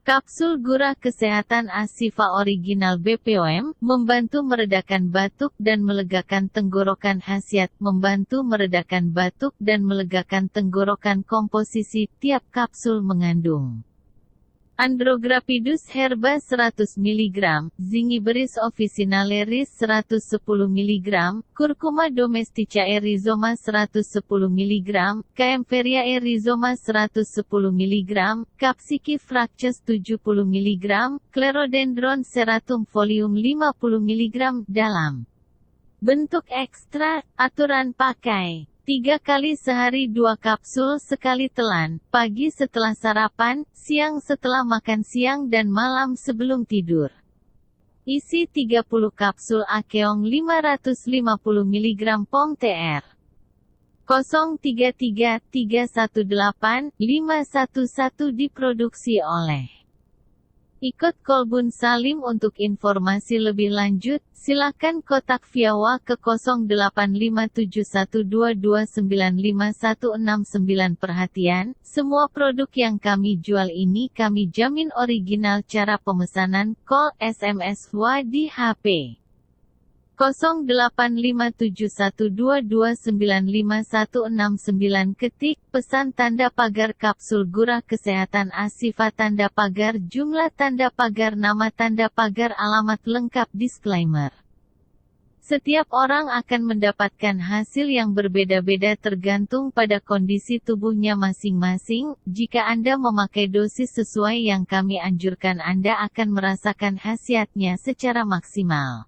Kapsul Gurah Kesehatan Ashifa Original BPOM, membantu meredakan batuk dan melegakan tenggorokan. Khasiat, membantu meredakan batuk dan melegakan tenggorokan. Komposisi, tiap kapsul mengandung Andrographidus herba 100 mg, Zingiberis officinalis 110 mg, Curcuma domestica rhizoma 110 mg, Kaempferia rhizoma 110 mg, Capsicum fractus 70 mg, Clerodendron ceratum folium 50 mg. Dalam bentuk ekstrak, aturan pakai 3 kali sehari 2 kapsul sekali telan, pagi setelah sarapan, siang setelah makan siang dan malam sebelum tidur. Isi 30 kapsul Akeong 550 mg POM TR 033 318 511 diproduksi oleh Ikut Kolbun Salim. Untuk informasi lebih lanjut, silakan kontak via WA ke 085712295169. Perhatian, semua produk yang kami jual ini kami jamin original. Cara pemesanan, call, SMS, WA di HP 085712295169. Ketik, pesan tanda pagar kapsul Gurah Kesehatan Ashifa tanda pagar jumlah tanda pagar nama tanda pagar alamat lengkap. Disclaimer. Setiap orang akan mendapatkan hasil yang berbeda-beda tergantung pada kondisi tubuhnya masing-masing. Jika Anda memakai dosis sesuai yang kami anjurkan, Anda akan merasakan khasiatnya secara maksimal.